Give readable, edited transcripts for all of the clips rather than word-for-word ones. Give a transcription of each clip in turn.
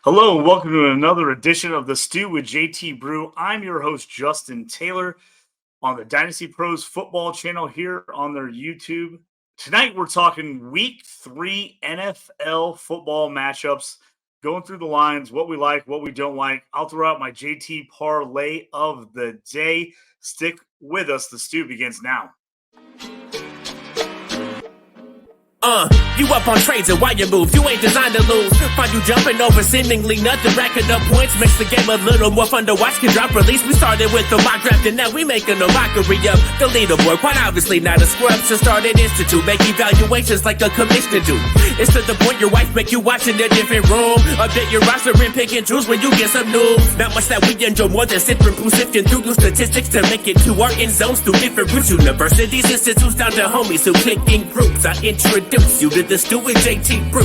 Hello, and welcome to another edition of the Stew with JT Brew. I'm your host, Justin Taylor, on the Dynasty Pros football channel here on their YouTube. Tonight, we're talking week 3 NFL football matchups, going through the lines, what we like, what we don't like. I'll throw out my JT parlay of the day. Stick with us. The Stew begins now. You up on trades and why you move? You ain't designed to lose. Find you jumping over seemingly nothing, racking up points. Makes the game a little more fun to watch. Can drop release. We started with the mock draft and now we making a mockery of the leaderboard. Quite obviously not a scrub. So start an institute. Make evaluations like a commissioner do. It's to the point your wife make you watch in a different room. Update your roster and pick and choose when you get some news. Not much that we enjoy more than sit through sifting through your statistics to make it to our end zones through different routes. Universities, institutes, down to homies who click in groups. I introduce you to the Stew with JT Brew.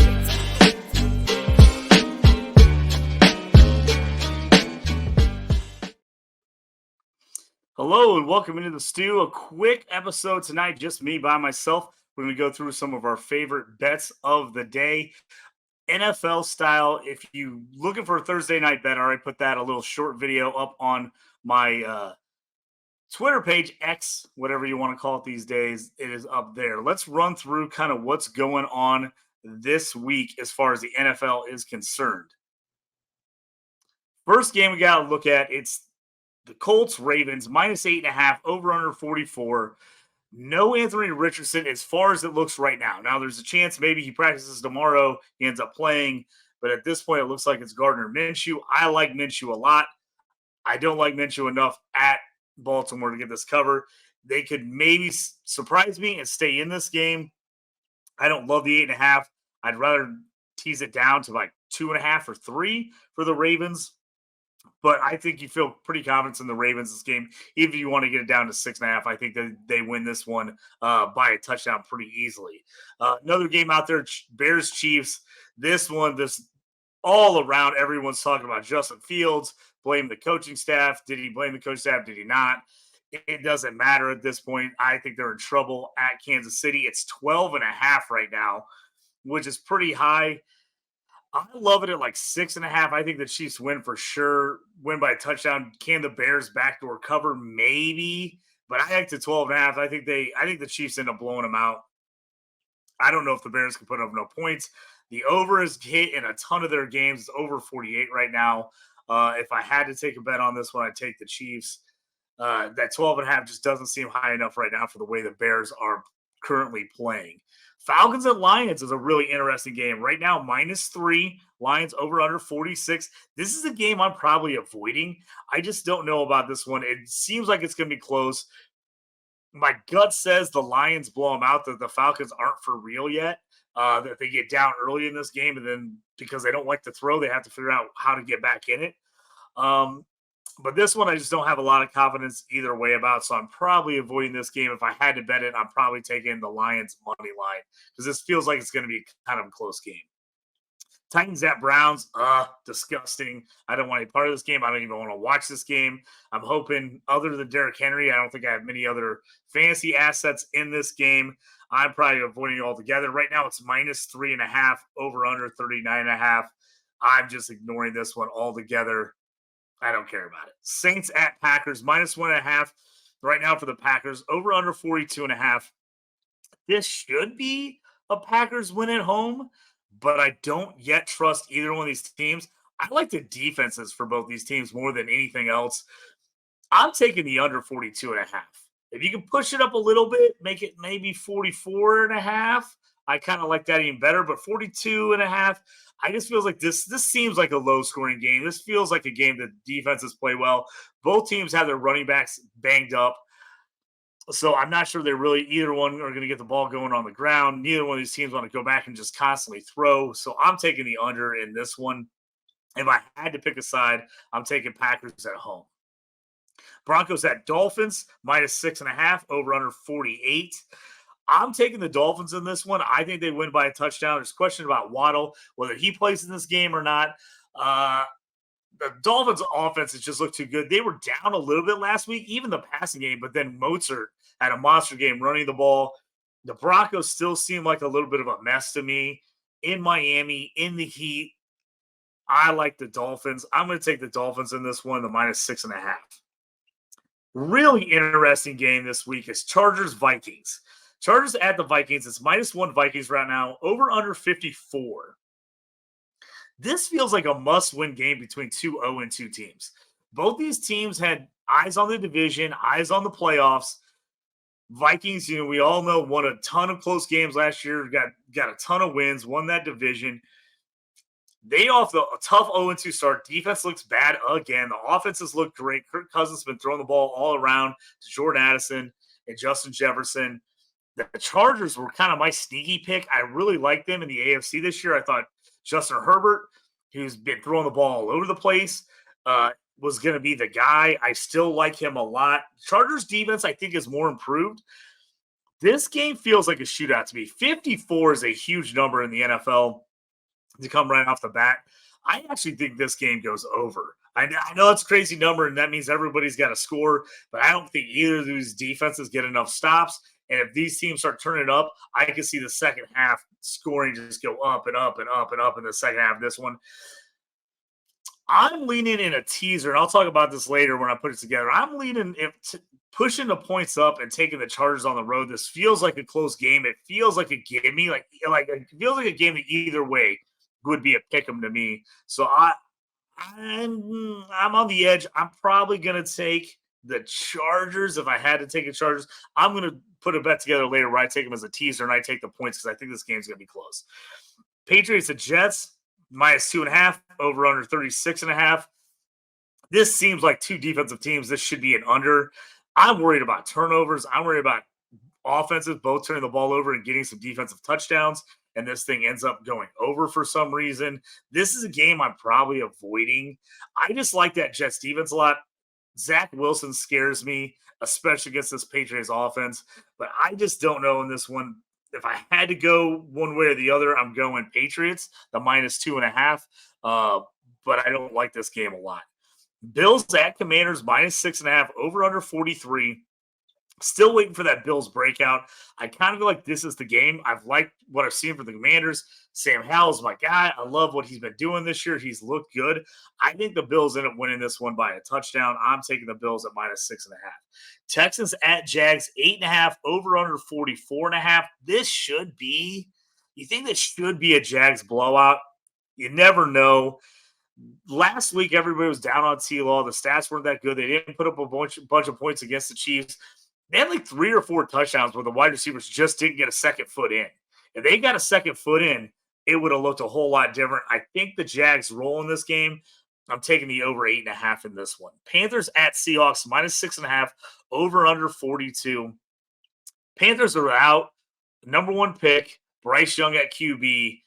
Hello and welcome into the Stew. A quick episode tonight, just me by myself. We're going to go through some of our favorite bets of the day, NFL style. If you're looking for a Thursday night bet, I already put that a little short video up on my Twitter page, X, whatever you want to call it these days. It is up there. Let's run through kind of what's going on this week as far as the NFL is concerned. First game we got to look at, it's the Colts, Ravens, minus 8.5, over under 44. No Anthony Richardson as far as it looks right now. Now, there's a chance maybe he practices tomorrow, he ends up playing, but at this point, it looks like it's Gardner Minshew. I like Minshew a lot. I don't like Minshew enough at Baltimore to get this cover. They could maybe surprise me and stay in this game. I don't love the 8.5. I'd rather tease it down to like 2.5 or 3 for the Ravens. But I think you feel pretty confident in the Ravens this game. Even if you want to get it down to 6.5, I think that they win this one by a touchdown pretty easily. Another game out there, Bears Chiefs. This all around, everyone's talking about Justin Fields. Blame the coaching staff. Did he blame the coaching staff? Did he not? It doesn't matter at this point. I think they're in trouble at Kansas City. It's 12.5 right now, which is pretty high. I love it at like 6.5. I think the Chiefs win for sure. Win by a touchdown. Can the Bears backdoor cover? Maybe. But I like the 12.5. I think the Chiefs end up blowing them out. I don't know if the Bears can put up no points. The over is hit in a ton of their games. It's over 48 right now. If I had to take a bet on this one, I'd take the Chiefs. That 12.5 just doesn't seem high enough right now for the way the Bears are currently playing. Falcons and Lions is a really interesting game. Right now, -3. Lions over under 46. This is a game I'm probably avoiding. I just don't know about this one. It seems like it's going to be close. My gut says the Lions blow them out, that the Falcons aren't for real yet. That they get down early in this game, and then because they don't like to throw, they have to figure out how to get back in it. But this one, I just don't have a lot of confidence either way about, so I'm probably avoiding this game. If I had to bet it, I'm probably taking the Lions money line because this feels like it's going to be kind of a close game. Titans at Browns, disgusting. I don't want any part of this game. I don't even want to watch this game. I'm hoping, other than Derrick Henry, I don't think I have many other fantasy assets in this game. I'm probably avoiding it altogether. Right now, it's -3.5, over under 39.5. I'm just ignoring this one altogether. I don't care about it. Saints at Packers, -1.5 right now for the Packers, over under 42.5. This should be a Packers win at home, but I don't yet trust either one of these teams. I like the defenses for both these teams more than anything else. I'm taking the under 42.5. If you can push it up a little bit, make it maybe 44.5, I kind of like that even better. But 42.5, I just feels like this seems like a low-scoring game. This feels like a game that defenses play well. Both teams have their running backs banged up. So I'm not sure they're really either one are going to get the ball going on the ground. Neither one of these teams want to go back and just constantly throw. So I'm taking the under in this one. If I had to pick a side, I'm taking Packers at home. Broncos at Dolphins, -6.5, over under 48. I'm taking the Dolphins in this one. I think they win by a touchdown. There's a question about Waddle, whether he plays in this game or not. The Dolphins' offense has just looked too good. They were down a little bit last week, even the passing game, but then Mozart had a monster game running the ball. The Broncos still seem like a little bit of a mess to me in Miami, in the heat. I like the Dolphins. I'm going to take the Dolphins in this one, the -6.5. Really interesting game this week is Chargers Vikings. Chargers at the Vikings. It's -1 Vikings right now. Over under 54. This feels like a must-win game between two 0-2 teams. Both these teams had eyes on the division, eyes on the playoffs. Vikings, we all know, won a ton of close games last year, got a ton of wins, won that division. They off a tough 0-2 start. Defense looks bad again. The offenses look great. Kirk Cousins has been throwing the ball all around to Jordan Addison and Justin Jefferson. The Chargers were kind of my sneaky pick. I really like them in the AFC this year. I thought Justin Herbert, who's been throwing the ball all over the place, was going to be the guy. I still like him a lot. Chargers defense, I think, is more improved. This game feels like a shootout to me. 54 is a huge number in the NFL to come right off the bat. I actually think this game goes over. I know it's a crazy number, and that means everybody's got to score, but I don't think either of these defenses get enough stops. And if these teams start turning up, I can see the second half scoring just go up and up and up and up in the second half of this one. I'm leaning in a teaser, and I'll talk about this later when I put it together. I'm leaning pushing the points up and taking the Chargers on the road. This feels like a close game. It feels like a gimme. Like it feels like a game that either way would be a pick 'em to me. So I'm on the edge. I'm probably going to take the Chargers if I had to take the Chargers. I'm going to put a bet together later where I take them as a teaser and I take the points because I think this game's going to be close. Patriots and Jets, -2.5, over under 36.5. This seems like two defensive teams. This should be an under. I'm worried about turnovers. I'm worried about offenses both turning the ball over and getting some defensive touchdowns, and this thing ends up going over for some reason. This is a game I'm probably avoiding. I just like that Jets defense a lot. Zach Wilson scares me, especially against this Patriots offense, but I just don't know in this one. If I had to go one way or the other, I'm going Patriots, the -2.5, but I don't like this game a lot. Bills at Commanders, -6.5, over under 43. Still waiting for that Bills breakout. I kind of feel like this is the game. I've liked what I've seen from the Commanders. Sam Howell's my guy. I love what he's been doing this year. He's looked good. I think the Bills end up winning this one by a touchdown. I'm taking the Bills at -6.5. Texans at Jags, 8.5, over under 44.5. This should be, you think this should be a Jags blowout? You never know. Last week, everybody was down on T-Law. The stats weren't that good. They didn't put up a bunch of points against the Chiefs. They had like 3 or 4 touchdowns where the wide receivers just didn't get a second foot in. If they got a second foot in, it would have looked a whole lot different. I think the Jags roll in this game. I'm taking the over 8.5 in this one. Panthers at Seahawks, -6.5, over under 42. Panthers are out. Number 1 pick, Bryce Young at QB.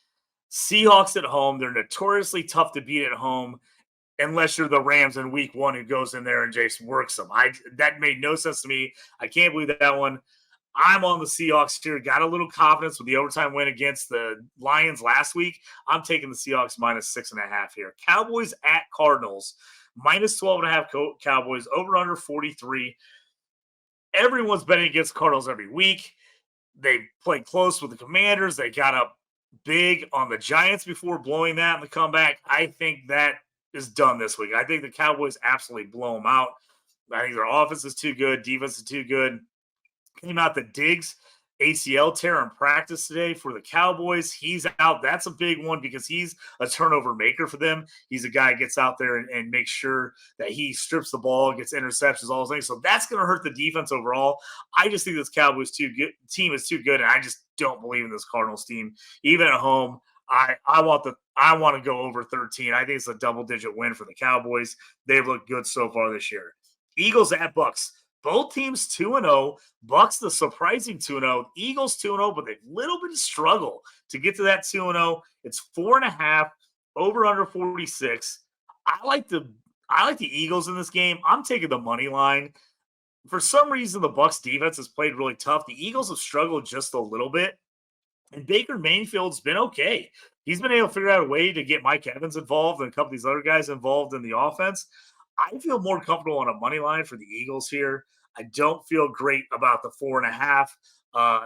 Seahawks at home. They're notoriously tough to beat at home unless you're the Rams in week 1 who goes in there and just works them. That made no sense to me. I can't believe that one. I'm on the Seahawks here. Got a little confidence with the overtime win against the Lions last week. I'm taking the Seahawks -6.5 here. Cowboys at Cardinals, -12.5 Cowboys, over under 43. Everyone's betting against Cardinals every week. They played close with the Commanders. They got up big on the Giants before blowing that in the comeback. I think that is done this week. I think the Cowboys absolutely blow them out. I think their offense is too good. Defense is too good. Came out the Diggs ACL tear in practice today for the Cowboys. He's out. That's a big one because he's a turnover maker for them. He's a guy that gets out there and makes sure that he strips the ball, gets interceptions, all those things. So that's going to hurt the defense overall. I just think this Cowboys team is too good, and I just don't believe in this Cardinals team. Even at home, I want to go over 13. I think it's a double-digit win for the Cowboys. They've looked good so far this year. Eagles at Bucks. Both teams 2-0. Bucks the surprising 2-0. Eagles 2-0, but they've little bit of struggle to get to that 2-0. It's 4.5, over under 46. I like the Eagles in this game. I'm taking the money line. For some reason, the Bucks defense has played really tough. The Eagles have struggled just a little bit. And Baker Mayfield's been okay. He's been able to figure out a way to get Mike Evans involved and a couple of these other guys involved in the offense. I feel more comfortable on a money line for the Eagles here. I don't feel great about the 4.5.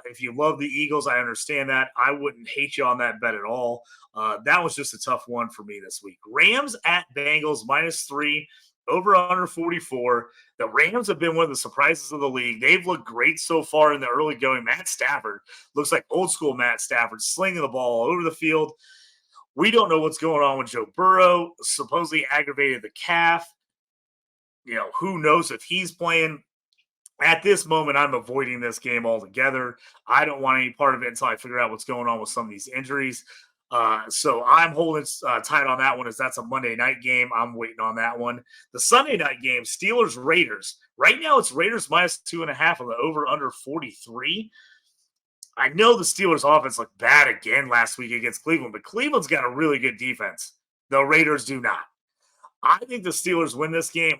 If you love the Eagles, I understand that. I wouldn't hate you on that bet at all. That was just a tough one for me this week. Rams at Bengals -3, over under 44. The Rams have been one of the surprises of the league. They've looked great so far in the early going. Matt Stafford looks like old school Matt Stafford, slinging the ball all over the field. We don't know what's going on with Joe Burrow, supposedly aggravated the calf. Who knows if he's playing. At this moment, I'm avoiding this game altogether. I don't want any part of it until I figure out what's going on with some of these injuries. So I'm holding tight on that one, as that's a Monday night game. I'm waiting on that one. The Sunday night game, Steelers-Raiders. Right now, it's Raiders -2.5 on the over-under 43. I know the Steelers' offense looked bad again last week against Cleveland, but Cleveland's got a really good defense. The Raiders do not. I think the Steelers win this game.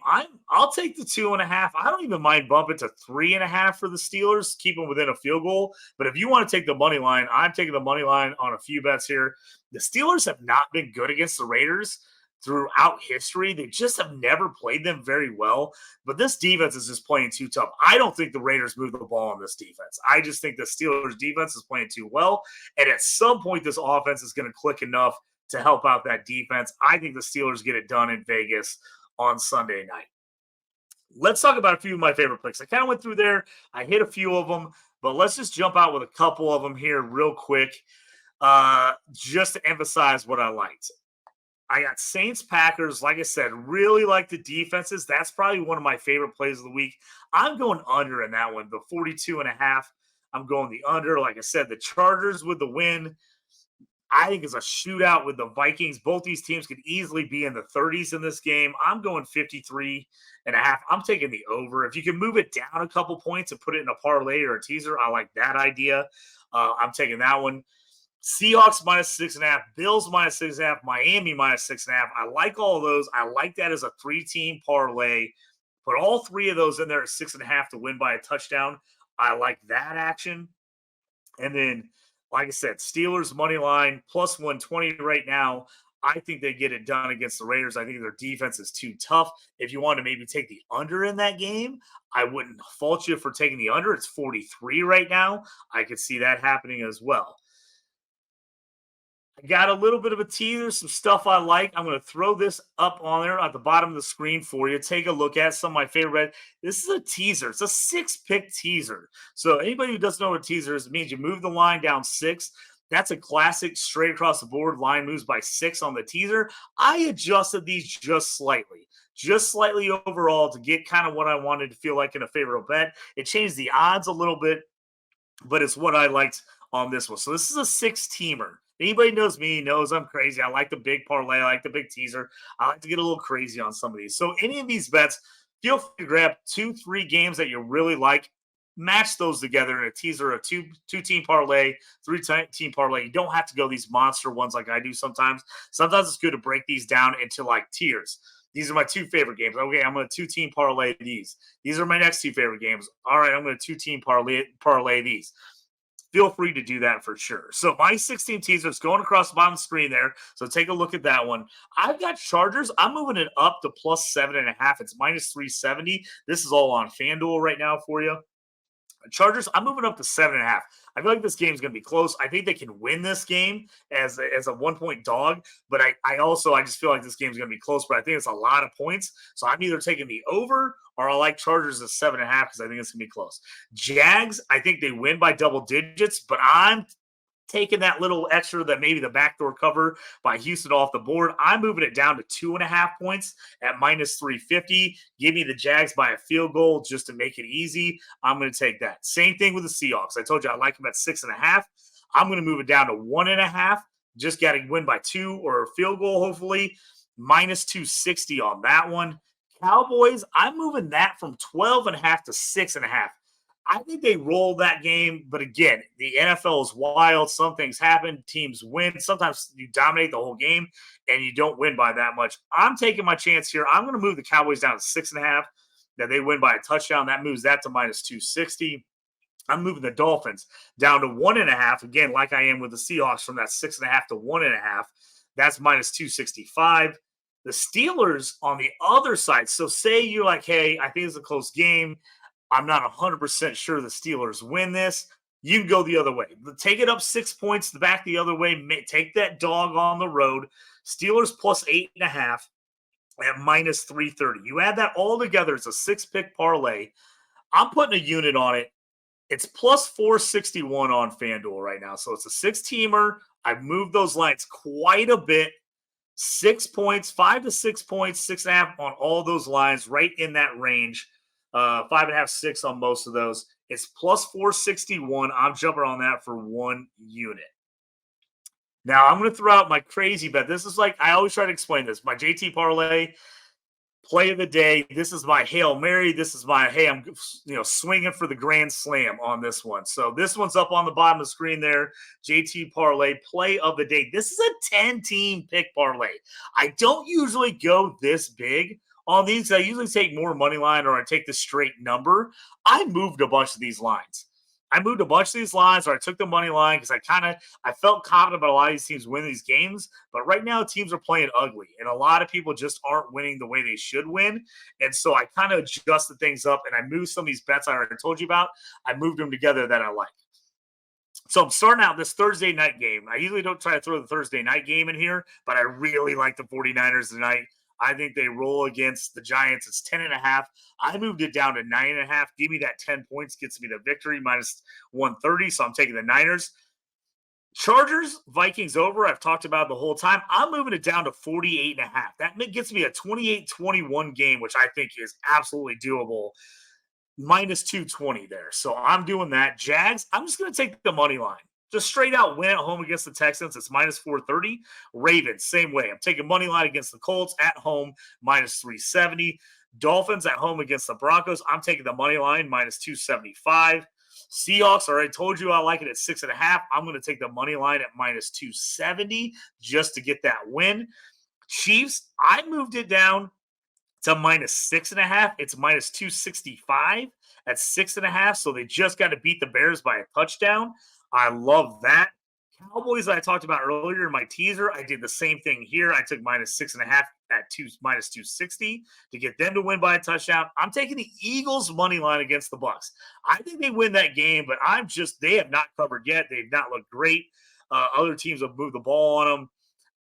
I'll take the 2.5. I don't even mind bumping to 3.5 for the Steelers, keep them within a field goal. But if you want to take the money line, I'm taking the money line on a few bets here. The Steelers have not been good against the Raiders throughout history. They just have never played them very well. But this defense is just playing too tough. I don't think the Raiders move the ball on this defense. I just think the Steelers defense is playing too well. And at some point, this offense is going to click enough to help out that defense. I think the Steelers get it done in Vegas on Sunday night. Let's talk about a few of my favorite picks. I kind of went through there. I hit a few of them, but let's just jump out with a couple of them here real quick, just to emphasize what I liked. I got Saints-Packers. Like I said, really like the defenses. That's probably one of my favorite plays of the week. I'm going under in that one, the 42.5. I'm going the under. Like I said, the Chargers with the win. I think it's a shootout with the Vikings. Both these teams could easily be in the 30s in this game. I'm going 53.5. I'm taking the over. If you can move it down a couple points and put it in a parlay or a teaser, I like that idea. I'm taking that one. Seahawks -6.5, Bills -6.5, Miami -6.5. I like all of those. I like that as a 3-team parlay. Put all 3 of those in there at 6.5 to win by a touchdown. I like that action. And then, like I said, Steelers money line +120 right now. I think they get it done against the Raiders. I think their defense is too tough. If you want to maybe take the under in that game, I wouldn't fault you for taking the under. It's 43 right now. I could see that happening as well. I got a little bit of a teaser, some stuff I like. I'm going to throw this up on there at the bottom of the screen for you. Take a look at some of my favorite. This is a teaser. It's a 6-pick teaser. So anybody who doesn't know what a teaser is, it means you move the line down 6. That's a classic straight across the board. Line moves by 6 on the teaser. I adjusted these just slightly overall to get kind of what I wanted to feel like in a favorable bet. It changed the odds a little bit, but it's what I liked on this one. So this is a 6-teamer. Anybody knows me knows I'm crazy. I like the big parlay. I like the big teaser. I like to get a little crazy on some of these. So any of these bets, feel free to grab 2-3 games that you really like, match those together in a teaser, a two-team parlay, 3-team parlay. You don't have to go these monster ones like I do sometimes. Sometimes it's good to break these down into like tiers. These are my 2 favorite games. Okay, I'm going to 2-team parlay these. These are my next 2 favorite games. All right, I'm going to 2-team parlay these. Feel free to do that for sure. So my 16 teaser is going across the bottom of the screen there. So take a look at that one. I've got Chargers. I'm moving it up to +7.5. It's -370. This is all on FanDuel right now for you. Chargers, I'm moving up to 7.5. I feel like this game is going to be close. I think they can win this game as a 1-point dog, but I just feel like this game is going to be close, but I think it's a lot of points. So I'm either taking the over or I like Chargers at 7.5 because I think it's going to be close. Jags, I think they win by double digits, but I'm taking that little extra that maybe the backdoor cover by Houston off the board. I'm moving it down to 2.5 points at -350. Give me the Jags by a field goal just to make it easy. I'm going to take that. Same thing with the Seahawks. I told you I like them at 6.5. I'm going to move it down to 1.5. Just got to win by 2 or a field goal, hopefully. -260 on that one. Cowboys, I'm moving that from 12.5 to 6.5. I think they roll that game, but again, the NFL is wild. Some things happen. Teams win. Sometimes you dominate the whole game, and you don't win by that much. I'm taking my chance here. I'm going to move the Cowboys down to 6.5, that they win by a touchdown. That moves that to -260. I'm moving the Dolphins down to 1.5, again, like I am with the Seahawks, from that 6.5 to 1.5. That's -265. The Steelers on the other side. So say you're like, hey, I think it's a close game. I'm not 100% sure the Steelers win this. You can go the other way. Take it up 6 points, back the other way. Take that dog on the road. Steelers plus 8.5 at minus 330. You add that all together, it's a 6-pick parlay. I'm putting a unit on it. It's plus 461 on FanDuel right now. So it's a 6-teamer. I've moved those lines quite a bit. 6 points, 5 to 6 points, 6.5 on all those lines, right in that range. 5.5, 6 on most of those. It's plus 461. I'm jumping on that for 1 unit. Now I'm going to throw out my crazy bet. This is like, I always try to explain this. My JT parlay play of the day. This is my Hail Mary. This is my, hey, I'm swinging for the grand slam on this one. So this one's up on the bottom of the screen there. JT parlay play of the day. This is a 10-team pick parlay. I don't usually go this big on these. I usually take more money line or I take the straight number. I moved a bunch of these lines. Or I took the money line because I felt confident about a lot of these teams winning these games. But right now, teams are playing ugly, and a lot of people just aren't winning the way they should win. And so I kind of adjusted things up, and I moved some of these bets I already told you about. I moved them together that I like. So I'm starting out this Thursday night game. I usually don't try to throw the Thursday night game in here, but I really like the 49ers tonight. I think they roll against the Giants. It's 10.5. I moved it down to 9.5. Give me that 10 points. Gets me the victory minus 130. So I'm taking the Niners. Chargers, Vikings over. I've talked about it the whole time. I'm moving it down to 48.5. That gets me a 28-21 game, which I think is absolutely doable. Minus 220 there. So I'm doing that. Jags, I'm just going to take the money line. Just straight out win at home against the Texans. It's minus 430. Ravens, same way. I'm taking money line against the Colts at home, minus 370. Dolphins at home against the Broncos. I'm taking the money line, minus 275. Seahawks, I already told you I like it at 6.5. I'm going to take the money line at minus 270 just to get that win. Chiefs, I moved it down to minus 6.5. It's minus 265 at 6.5. So they just got to beat the Bears by a touchdown. I love that. Cowboys that I talked about earlier in my teaser, I did the same thing here. I took minus 6.5 at minus 260 to get them to win by a touchdown. I'm taking the Eagles money line against the Bucs. I think they win that game, but they have not covered yet. They've not looked great. Other teams have moved the ball on them.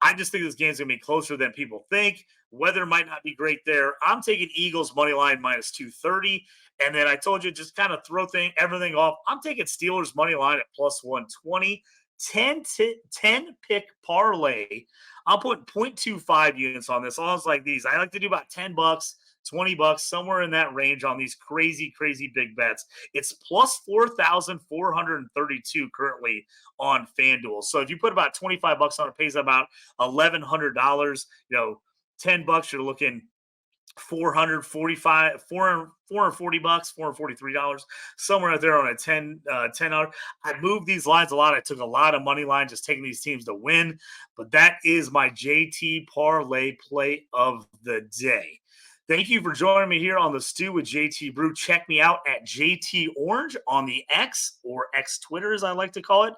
I just think this game's going to be closer than people think. Weather might not be great there. I'm taking Eagles money line minus 230. And then I told you, just kind of throw everything off. I'm taking Steelers money line at plus 120. 10-pick parlay. I'm putting 0.25 units on this. All like these. I like to do about $10, $20, somewhere in that range on these crazy, crazy big bets. It's plus 4,432 currently on FanDuel. So if you put about $25 on it, pays about $1,100. $10, you're looking $440, $443, somewhere out there on a $10. I moved these lines a lot. I took a lot of money line just taking these teams to win. But that is my JT parlay play of the day. Thank you for joining me here on the Stew with JT Brew. Check me out at JT Orange on the X, or X Twitter as I like to call it.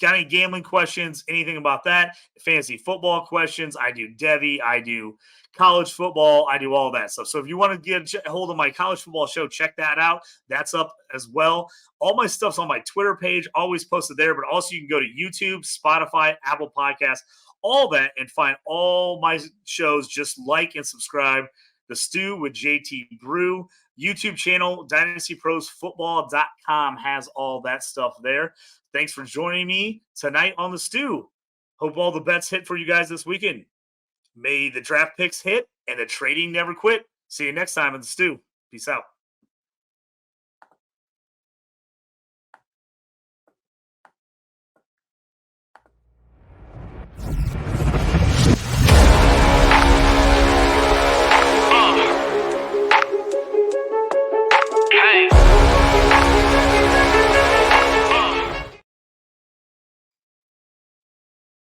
Got any gambling questions, anything about that? Fantasy football questions. I do Devy. I do college football. I do all that stuff. So if you want to get a hold of my college football show, check that out. That's up as well. All my stuff's on my Twitter page, always posted there. But also you can go to YouTube, Spotify, Apple Podcasts, all that, and find all my shows. Just like and subscribe. The Stew with JT Brew. YouTube channel, DynastyProsFootball.com has all that stuff there. Thanks for joining me tonight on the Stew. Hope all the bets hit for you guys this weekend. May the draft picks hit and the trading never quit. See you next time on the Stew. Peace out.